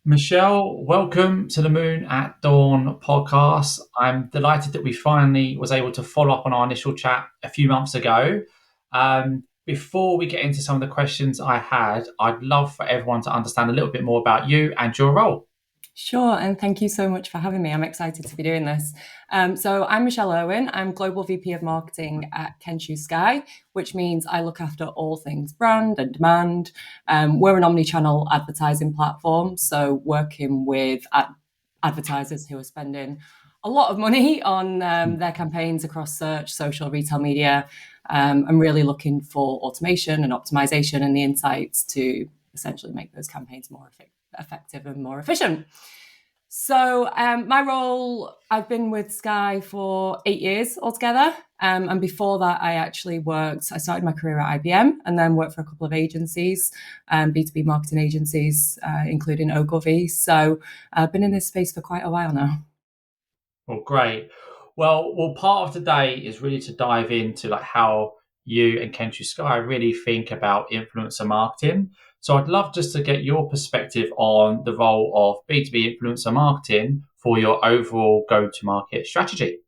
Michelle, welcome to the Moon at Dawn podcast. I'm delighted that we finally was able to follow up on our initial chat a few months ago. Before we get into some of the questions I had, I'd love for everyone to understand a little bit more about you and your role. Sure, and thank you so much for having me. I'm excited to be doing this. So I'm Michelle Urwin. I'm Global VP of Marketing at Skai, which means I look after all things brand and demand. We're an omni-channel advertising platform, so working with advertisers who are spending a lot of money on their campaigns across search, social, retail media, and really looking for automation and optimization and the insights to essentially make those campaigns more effective and more efficient. So my role, I've been with Skai for 8 years altogether. And before that, I started my career at IBM and then worked for a couple of agencies, B2B marketing agencies, including Ogilvy. So I've been in this space for quite a while now. Well, great. Well, part of today is really to dive into like how you and Kenshu Sky really think about influencer marketing. So I'd love just to get your perspective on the role of B2B influencer marketing for your overall go-to-market strategy.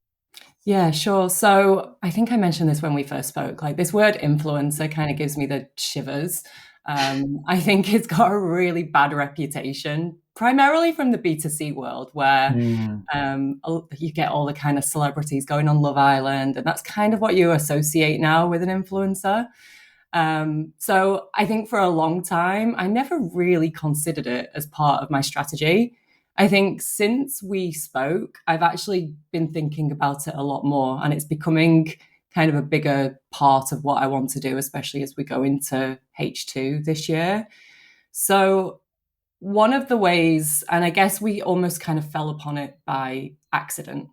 Yeah, sure. So I think I mentioned this when we first spoke. Like this word influencer kind of gives me the shivers. I think it's got a really bad reputation, primarily from the B2C world, where Mm. you get all the kind of celebrities going on Love Island, and that's kind of what you associate now with an influencer. So I think for a long time, I never really considered it as part of my strategy. I think since we spoke, I've actually been thinking about it a lot more, and it's becoming kind of a bigger part of what I want to do, especially as we go into H2 this year. So, one of the ways, and I guess we almost kind of fell upon it by accident.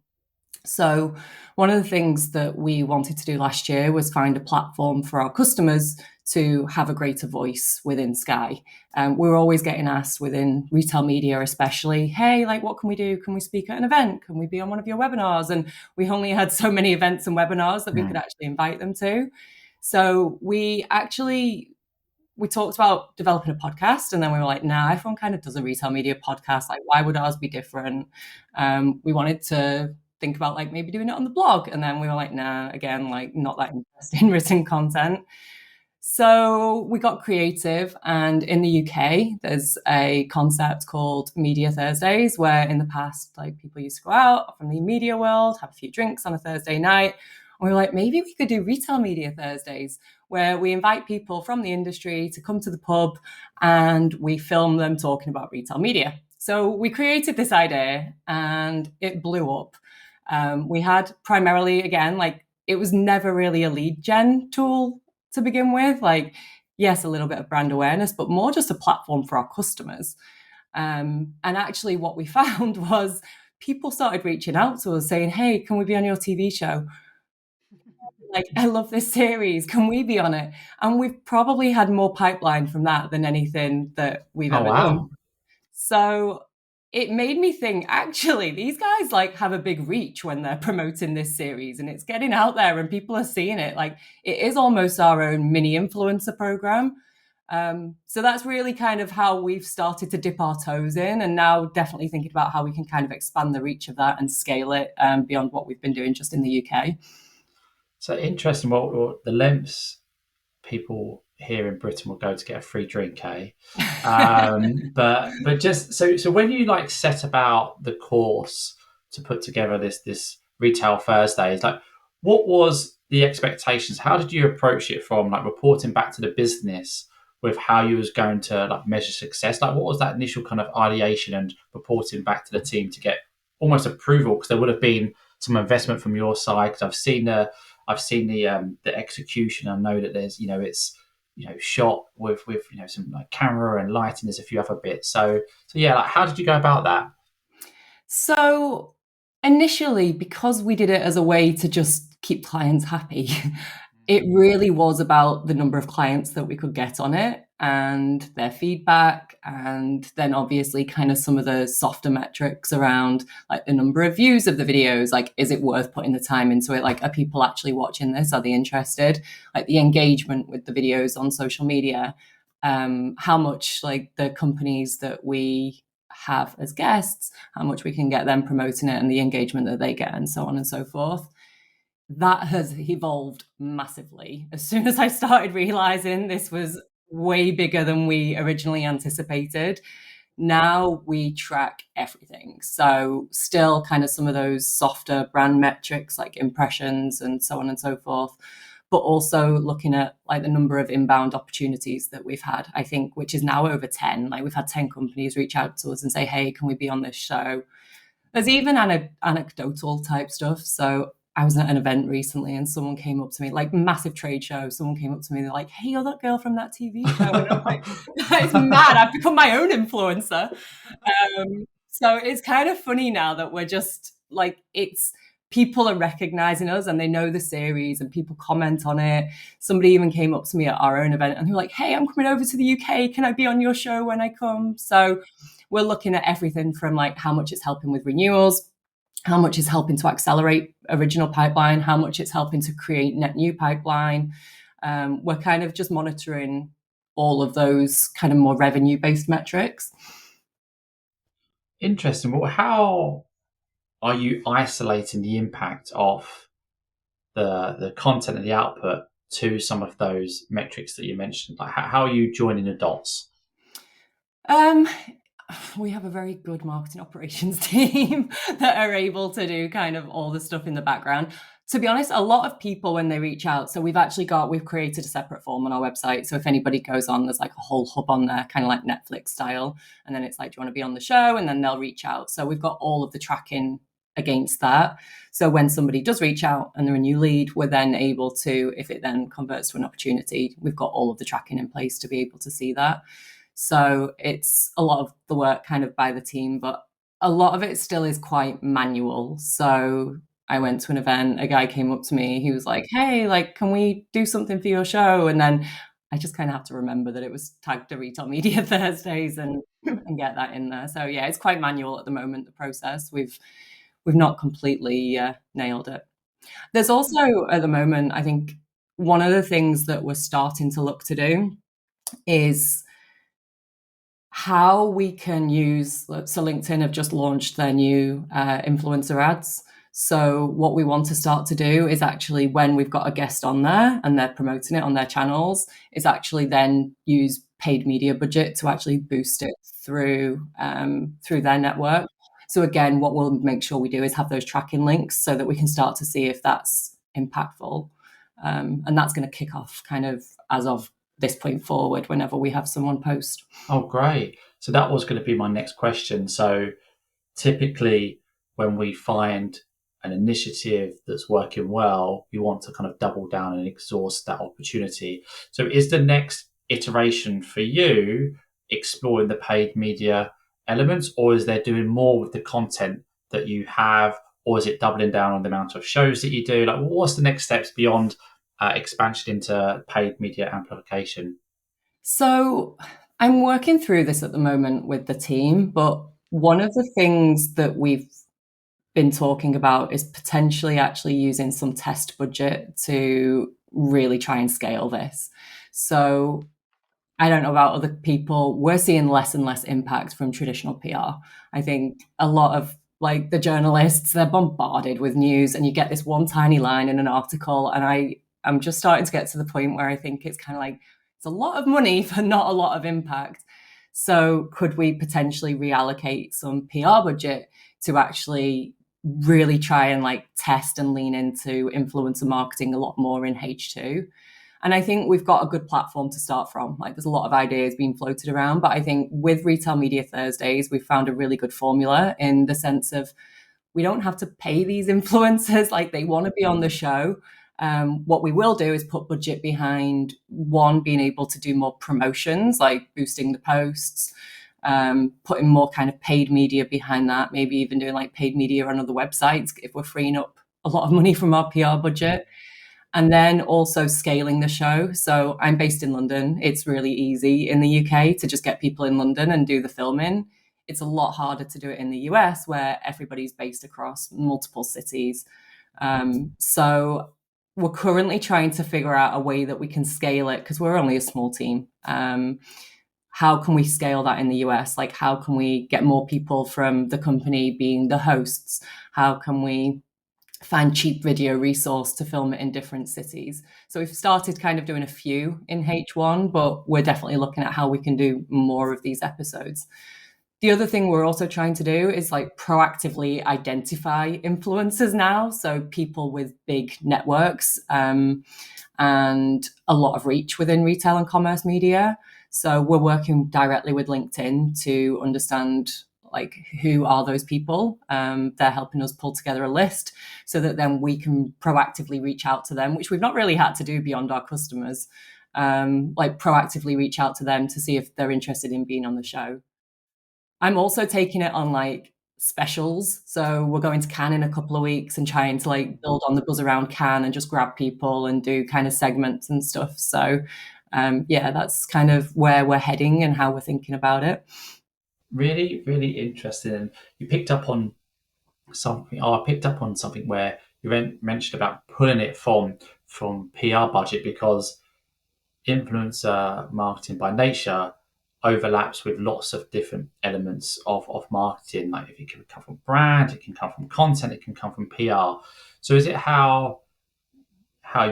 So, one of the things that we wanted to do last year was find a platform for our customers to have a greater voice within Skai. We're always getting asked within retail media, especially, hey, like, what can we do? Can we speak at an event? Can we be on one of your webinars? And we only had so many events and webinars that we could actually invite them to. So, we talked about developing a podcast, and then we were like, nah, everyone kind of does a retail media podcast. Like, why would ours be different? We wanted to think about like maybe doing it on the blog, and then we were like, nah, again, like not that interested in written content. So we got creative, and in the UK, there's a concept called Media Thursdays, where in the past, like people used to go out from the media world, have a few drinks on a Thursday night. And we were like, maybe we could do Retail Media Thursdays, where we invite people from the industry to come to the pub and we film them talking about retail media. So we created this idea and it blew up. We had primarily, again, like it was never really a lead gen tool to begin with. Like, yes, a little bit of brand awareness, but more just a platform for our customers. And actually, what we found was people started reaching out to us saying, hey, can we be on your TV show? Like, I love this series. Can we be on it? And we've probably had more pipeline from that than anything that we've Oh, ever wow. done. So it made me think, actually, these guys like have a big reach when they're promoting this series and it's getting out there and people are seeing it. Like it is almost our own mini influencer program. So that's really kind of how we've started to dip our toes in, and now definitely thinking about how we can kind of expand the reach of that and scale it beyond what we've been doing just in the UK. So interesting what the lengths people here in Britain will go to get a free drink, eh? But just so when you like set about the course to put together this retail Thursdays, like what was the expectations? How did you approach it from like reporting back to the business with how you was going to like measure success? Like what was that initial kind of ideation and reporting back to the team to get almost approval? Because there would have been some investment from your side because I've seen the execution. I know that there's it's shot with some like camera and lighting. There's a few other bits. So yeah, like how did you go about that? So initially, because we did it as a way to just keep clients happy, it really was about the number of clients that we could get on it and their feedback. And then obviously kind of some of the softer metrics around like the number of views of the videos. Like, is it worth putting the time into it? Like, are people actually watching this? Are they interested? Like the engagement with the videos on social media, how much like the companies that we have as guests, how much we can get them promoting it and the engagement that they get, and so on and so forth. That has evolved massively. As soon as I started realizing this was way bigger than we originally anticipated, now we track everything. So still kind of some of those softer brand metrics like impressions and so on and so forth, but also looking at like the number of inbound opportunities that we've had, I think, which is now over 10. Like we've had 10 companies reach out to us and say, hey, can we be on this show? There's even anecdotal type stuff. So I was at an event recently and someone came up to me, like massive trade show. Someone came up to me, they're like, hey, you're that girl from that TV show. And I'm like, it's mad. I've become my own influencer. So it's kind of funny now that we're just like, it's people are recognizing us and they know the series and people comment on it. Somebody even came up to me at our own event and they were like, hey, I'm coming over to the UK. Can I be on your show when I come? So we're looking at everything from like how much it's helping with renewals, how much it's helping to accelerate original pipeline, how much it's helping to create net new pipeline. We're kind of just monitoring all of those kind of more revenue-based metrics. Interesting. Well, how are you isolating the impact of the content and the output to some of those metrics that you mentioned? Like, how are you joining the dots? We have a very good marketing operations team that are able to do kind of all the stuff in the background. To be honest, a lot of people when they reach out, so we've created a separate form on our website. So if anybody goes on, there's like a whole hub on there, kind of like Netflix style. And then it's like, do you want to be on the show? And then they'll reach out. So we've got all of the tracking against that. So when somebody does reach out and they're a new lead, we're then able to, if it then converts to an opportunity, we've got all of the tracking in place to be able to see that. So it's a lot of the work kind of by the team, but a lot of it still is quite manual. So I went to an event, a guy came up to me, he was like, hey, like, can we do something for your show? And then I just kind of have to remember that it was tagged to Retail Media Thursdays and get that in there. So yeah, it's quite manual at the moment, the process. We've not completely nailed it. There's also at the moment, I think one of the things that we're starting to look to do is how we can use, so LinkedIn have just launched their new influencer ads. So what we want to start to do is actually when we've got a guest on there and they're promoting it on their channels, is actually then use paid media budget to actually boost it through their network. So again, what we'll make sure we do is have those tracking links so that we can start to see if that's impactful. And that's going to kick off kind of as of this point forward whenever we have someone post. Oh, great. So that was going to be my next question. So typically when we find an initiative that's working well, we want to kind of double down and exhaust that opportunity. So is the next iteration for you exploring the paid media elements, or is there doing more with the content that you have, or is it doubling down on the amount of shows that you do? Like, what's the next steps beyond expansion into paid media amplification? So I'm working through this at the moment with the team, but one of the things that we've been talking about is potentially actually using some test budget to really try and scale this. So I don't know about other people. We're seeing less and less impact from traditional PR. I think a lot of like the journalists, they're bombarded with news and you get this one tiny line in an article. And I'm just starting to get to the point where I think it's kind of like, it's a lot of money for not a lot of impact. So could we potentially reallocate some PR budget to actually really try and like test and lean into influencer marketing a lot more in H2? And I think we've got a good platform to start from. Like there's a lot of ideas being floated around, but I think with Retail Media Thursdays, we've found a really good formula in the sense of we don't have to pay these influencers like they want to be on the show. What we will do is put budget behind one, being able to do more promotions, like boosting the posts, putting more kind of paid media behind that, maybe even doing like paid media on other websites if we're freeing up a lot of money from our PR budget. And then also scaling the show. So I'm based in London. It's really easy in the UK to just get people in London and do the filming. It's a lot harder to do it in the US where everybody's based across multiple cities. So we're currently trying to figure out a way that we can scale it because we're only a small team. how can we scale that in the US? Like, how can we get more people from the company being the hosts? How can we find cheap video resource to film it in different cities? So we've started kind of doing a few in H1, but we're definitely looking at how we can do more of these episodes. The other thing we're also trying to do is like proactively identify influencers now. So people with big networks and a lot of reach within retail and commerce media. So we're working directly with LinkedIn to understand like who are those people. They're helping us pull together a list so that then we can proactively reach out to them, which we've not really had to do beyond our customers. Like proactively reach out to them to see if they're interested in being on the show. I'm also taking it on like specials. So we're going to Cannes in a couple of weeks and trying to like build on the buzz around Cannes and just grab people and do kind of segments and stuff. So yeah, that's kind of where we're heading and how we're thinking about it. Really, really interesting. And you picked up on something. Oh, I picked up on something where you mentioned about pulling it from PR budget because influencer marketing by nature overlaps with lots of different elements of marketing. Like if it can come from brand, it can come from content, it can come from PR. So is it how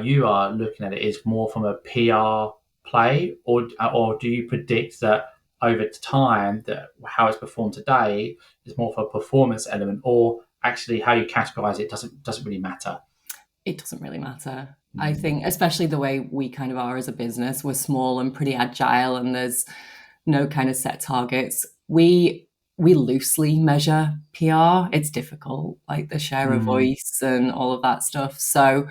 you are looking at it is more from a PR play, or do you predict that over time that how it's performed today is more for a performance element, or actually how you categorize it doesn't really matter? It doesn't really matter. I Mm. think, especially the way we kind of are as a business, we're small and pretty agile, and there's no kind of set targets. We loosely measure PR. It's difficult, like the share of Mm. voice and all of that stuff. So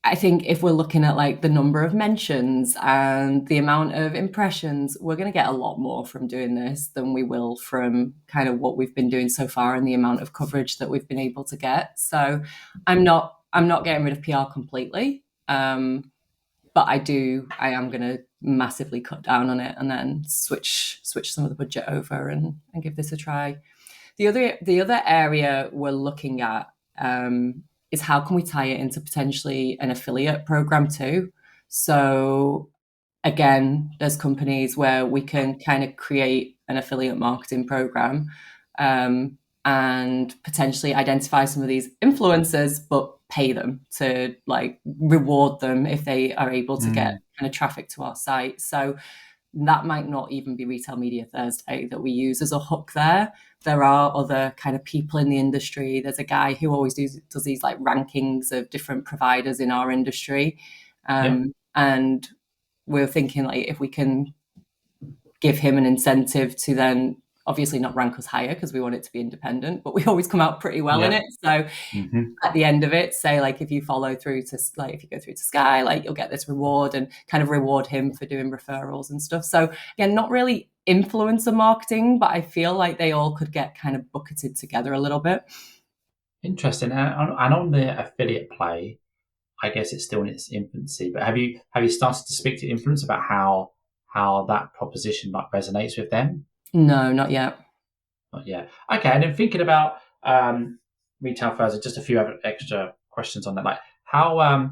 I think if we're looking at like the number of mentions and the amount of impressions, we're going to get a lot more from doing this than we will from kind of what we've been doing so far and the amount of coverage that we've been able to get. So I'm not getting rid of PR completely. But I am going to massively cut down on it and then switch some of the budget over and give this a try. The other area we're looking at is how can we tie it into potentially an affiliate program too. So again, there's companies where we can kind of create an affiliate marketing program and potentially identify some of these influencers, but pay them to like reward them if they are able to get Mm. kind of traffic to our site. So that might not even be Retail Media Thursday that we use as a hook there. There are other kind of people in the industry. There's a guy who always does these like rankings of different providers in our industry. Yep. And we're thinking like if we can give him an incentive to then obviously not rank us higher because we want it to be independent, but we always come out pretty well in Yep. it. So Hmm. at the end of it, say like if you follow through to like if you go through to Skai, like you'll get this reward and kind of reward him for doing referrals and stuff. So again, not really influencer marketing, but I feel like they all could get kind of bucketed together a little bit. Interesting. And on the affiliate play, I guess it's still in its infancy. But have you started to speak to influence about how that proposition like resonates with them? No, not yet. Not yet. Okay. And then thinking about retail further, just a few other extra questions on that. Like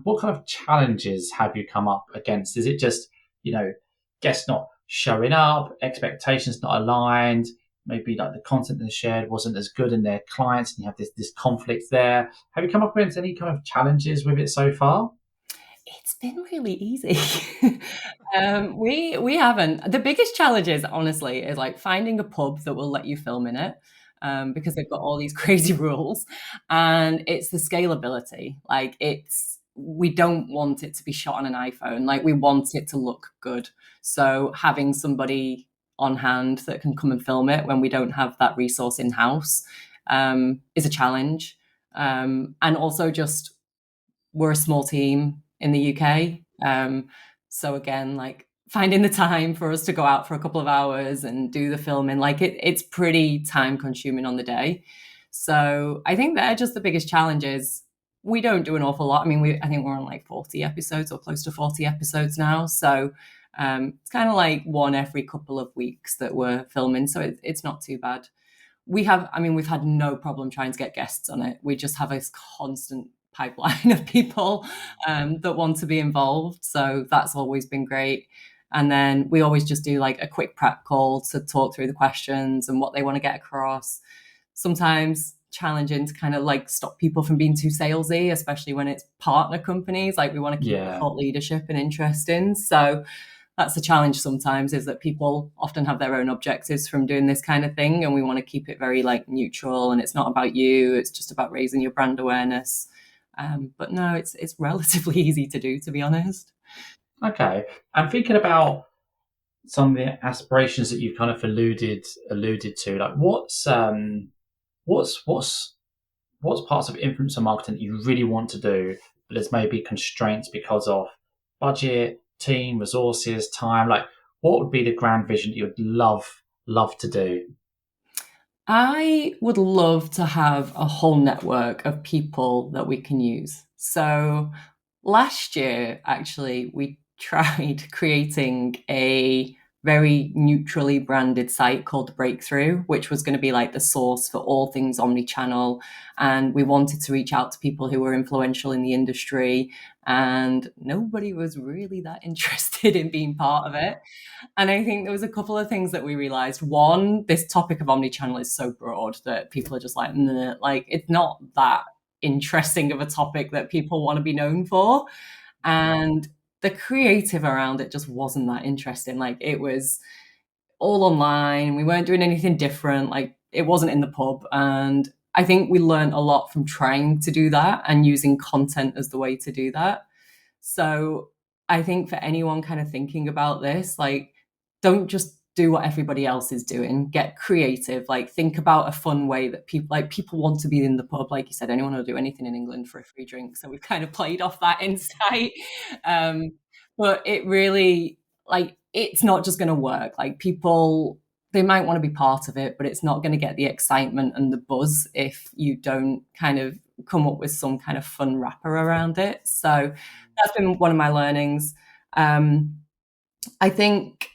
what kind of challenges have you come up against? Is it just guests not showing up, expectations not aligned? Maybe like the content they shared wasn't as good in their clients, and you have this conflict there. Have you come up against any kind of challenges with it so far? It's been really easy. We haven't. The biggest challenge is honestly is like finding a pub that will let you film in it, because they've got all these crazy rules, and it's the scalability. Like we don't want it to be shot on an iPhone. Like we want it to look good. So having somebody on hand that can come and film it when we don't have that resource in house is a challenge. And also just we're a small team in the UK. So again, like finding the time for us to go out for a couple of hours and do the filming, like it's pretty time consuming on the day. So I think they're just the biggest challenges. We don't do an awful lot. I mean, I think we're on like 40 episodes or close to 40 episodes now. So it's kind of like one every couple of weeks that we're filming. So it's not too bad. We've had no problem trying to get guests on it. We just have this constant pipeline of people that want to be involved. So that's always been great. And then we always just do like a quick prep call to talk through the questions and what they want to get across. Sometimes challenging to kind of like stop people from being too salesy, especially when it's partner companies. Like we want to keep the Yeah. thought leadership and interesting. So that's the challenge sometimes, is that people often have their own objectives from doing this kind of thing, and we want to keep it very like neutral, and it's not about you, it's just about raising your brand awareness. But no, it's relatively easy to do, to be honest. Okay. I'm thinking about some of the aspirations that you kind of alluded to. Like, what's what's parts of influencer marketing that you really want to do, but there's maybe constraints because of budget, team, resources, time. Like, what would be the grand vision that you'd love to do? I would love to have a whole network of people that we can use. So last year, actually, we tried creating a very neutrally branded site called Breakthrough, which was going to be like the source for all things omnichannel. And we wanted to reach out to people who were influential in the industry, and nobody was really that interested in being part of it. And I think there was a couple of things that we realized. One, this topic of omnichannel is so broad that people are just like, nah, like it's not that interesting of a topic that people want to be known for. And the creative around it just wasn't that interesting. Like it was all online. We weren't doing anything different. Like it wasn't in the pub. And I think we learned a lot from trying to do that and using content as the way to do that. So I think for anyone kind of thinking about this, like, don't just do what everybody else is doing. Get creative. Like, think about a fun way that people want to be in the pub. Like you said, anyone will do anything in England for a free drink. So we've kind of played off that insight. Um, but it really, like, it's not just going to work. Like, people, they might want to be part of it, but it's not going to get the excitement and the buzz if you don't kind of come up with some kind of fun wrapper around it. So that's been one of my learnings. I think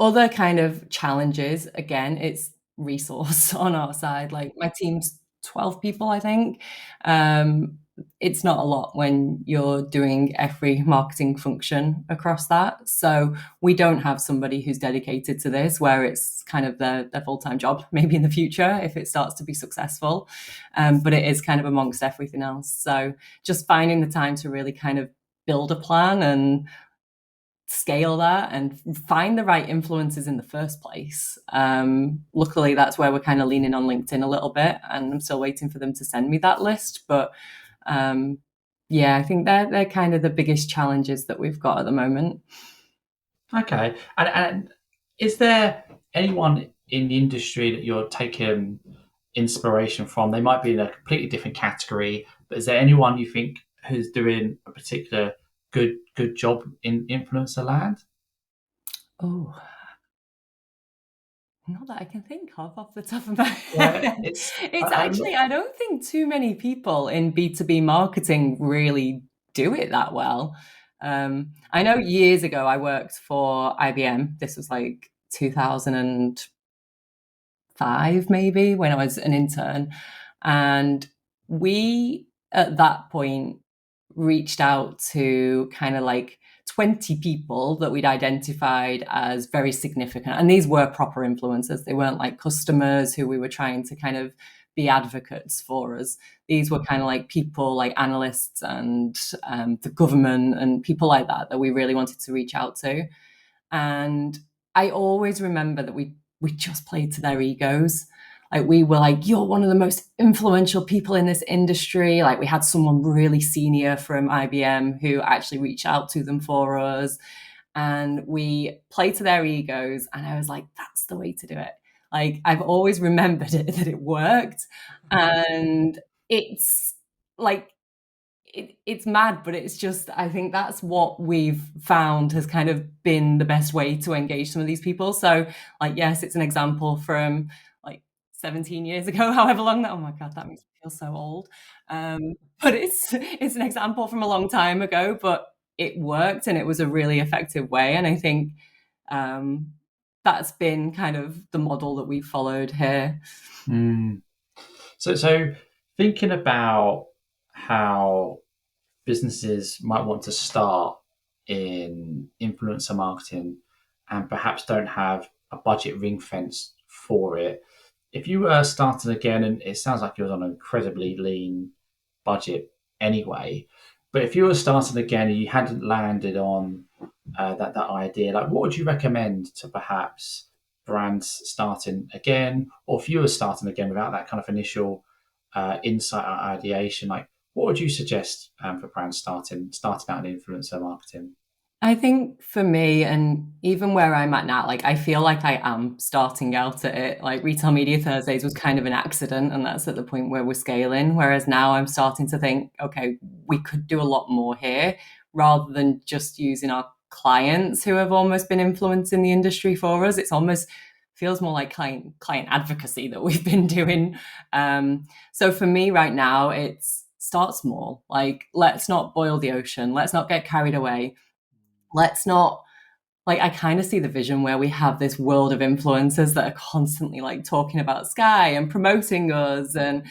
other kind of challenges, again, it's resource on our side. Like my team's 12 people, I think. Um, it's not a lot when you're doing every marketing function across that. So we don't have somebody who's dedicated to this, where it's kind of their full-time job, maybe in the future if it starts to be successful. But it is kind of amongst everything else. So just finding the time to really kind of build a plan and scale that and find the right influencers in the first place. Luckily, that's where we're kind of leaning on LinkedIn a little bit, and I'm still waiting for them to send me that list. But um, yeah, I think they're kind of the biggest challenges that we've got at the moment. Okay. And is there anyone in the industry that you're taking inspiration from? They might be in a completely different category, but is there anyone you think who's doing a particular good job in influencer land? Oh, not that I can think of off the top of my Yeah, head. it's It's actually, I don't think too many people in B2B marketing really do it that well. I know years ago I worked for IBM. This was like 2005, maybe, when I was an intern. And we, at that point, reached out to kind of like 20 people that we'd identified as very significant. And these were proper influencers. They weren't like customers who we were trying to kind of be advocates for us. These were kind of like people like analysts and the government and people like that that we really wanted to reach out to. And I always remember that we just played to their egos. Like we were like, you're one of the most influential people in this industry. Like we had someone really senior from IBM who actually reached out to them for us. And we played to their egos. And I was like, that's the way to do it. Like I've always remembered it, that it worked. And it's like it's mad, but it's just, I think that's what we've found has kind of been the best way to engage some of these people. So, like, yes, it's an example from like 17 years ago, however long that. Oh my god, that makes me feel so old. But it's an example from a long time ago, but it worked and it was a really effective way. And I think um, that's been kind of the model that we've followed here. Mm. So thinking about how businesses might want to start in influencer marketing and perhaps don't have a budget ring fence for it, if you were starting again, and it sounds like you was on an incredibly lean budget anyway, but if you were starting again and you hadn't landed on that idea, like what would you recommend to perhaps brands starting again, or if you were starting again without that kind of initial insight or ideation, like what would you suggest for brands starting out in influencer marketing? I think for me, and even where I'm at now, like I feel like I am starting out at it. Like Retail Media Thursdays was kind of an accident, and that's at the point where we're scaling. Whereas now I'm starting to think, okay, we could do a lot more here rather than just using our clients who have almost been influencing the industry for us. It's almost feels more like client advocacy that we've been doing. So for me right now, it's start small. Like let's not boil the ocean. Let's not get carried away. Let's not, like, I kind of see the vision where we have this world of influencers that are constantly like talking about Skai and promoting us, and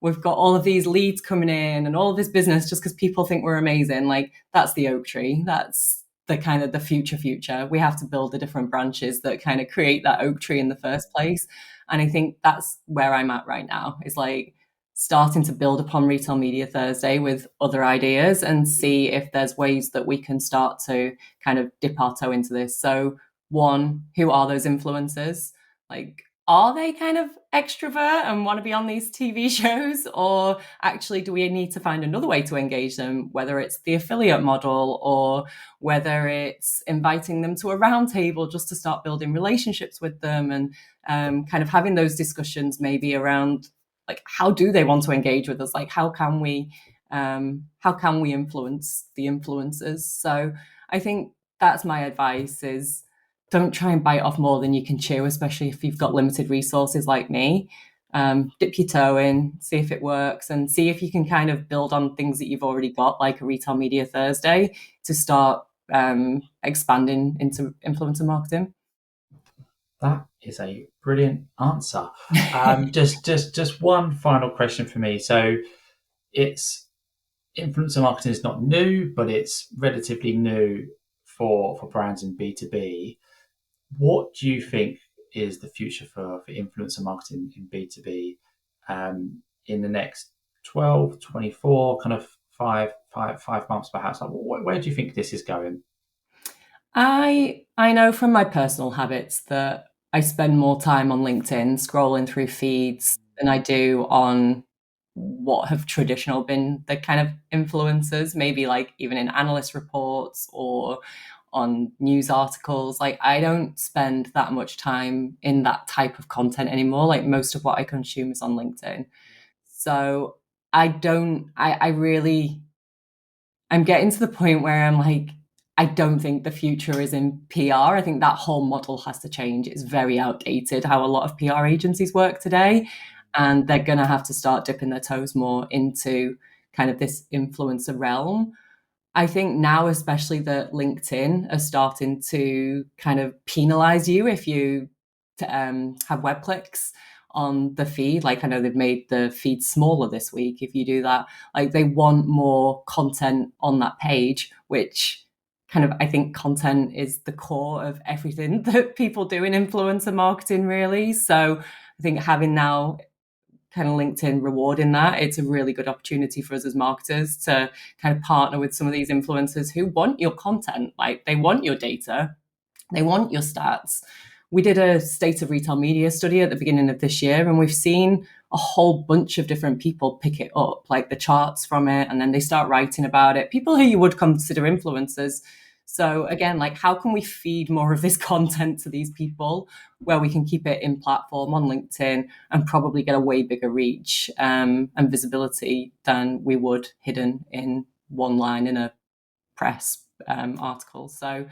we've got all of these leads coming in and all of this business just because people think we're amazing. Like that's the oak tree. That's the kind of the future. We have to build the different branches that kind of create that oak tree in the first place. And I think that's where I'm at right now, is like starting to build upon Retail Media Thursday with other ideas and see if there's ways that we can start to kind of dip our toe into this. So, one, who are those influencers? Like, are they kind of extrovert and want to be on these TV shows? Or actually, do we need to find another way to engage them, whether it's the affiliate model or whether it's inviting them to a roundtable just to start building relationships with them, and kind of having those discussions maybe around like how do they want to engage with us, like how can we influence the influencers. So I think that's my advice, is don't try and bite off more than you can chew, especially if you've got limited resources like me. Dip your toe in, see if it works, and see if you can kind of build on things that you've already got, like a Retail Media Thursday, to start expanding into influencer marketing. That is a brilliant answer. Just one final question for me. So it's influencer marketing is not new, but it's relatively new for brands in B2B. What do you think is the future for influencer marketing in B2B in the next 12, 24, kind of 5 months perhaps? Like, where do you think this is going? I know from my personal habits that I spend more time on LinkedIn scrolling through feeds than I do on what have traditional been the kind of influencers, maybe like even in analyst reports or on news articles. Like I don't spend that much time in that type of content anymore. Like most of what I consume is on LinkedIn. So I really, I'm getting to the point where I'm like, I don't think the future is in PR. I think that whole model has to change. It's very outdated how a lot of PR agencies work today. And they're going to have to start dipping their toes more into kind of this influencer realm. I think now, especially that LinkedIn are starting to kind of penalize you if you have web clicks on the feed. Like I know they've made the feed smaller this week if you do that. Like they want more content on that page, which kind of I think content is the core of everything that people do in influencer marketing, really. So I think having now kind of LinkedIn rewarding that, it's a really good opportunity for us as marketers to kind of partner with some of these influencers who want your content. Like they want your data, they want your stats. We did a state of retail media study at the beginning of this year, and we've seen a whole bunch of different people pick it up, like the charts from it, and then they start writing about it. People who you would consider influencers. So again, like how can we feed more of this content to these people where we can keep it in platform on LinkedIn and probably get a way bigger reach and visibility than we would hidden in one line in a press article. So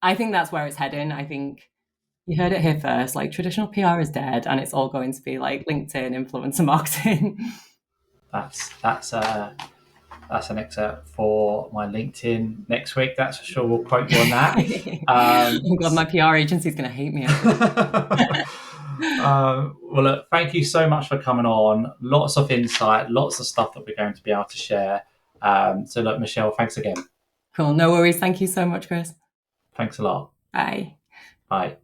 I think that's where it's heading. I think you heard it here first. Like traditional PR is dead, and it's all going to be like LinkedIn influencer marketing. That's an excerpt for my LinkedIn next week. That's for sure. We'll quote you on that. Oh God, my PR agency is going to hate me. Well, look, thank you so much for coming on. Lots of insight, lots of stuff that we're going to be able to share. So, look, Michelle, thanks again. Cool. No worries. Thank you so much, Chris. Thanks a lot. Bye. Bye.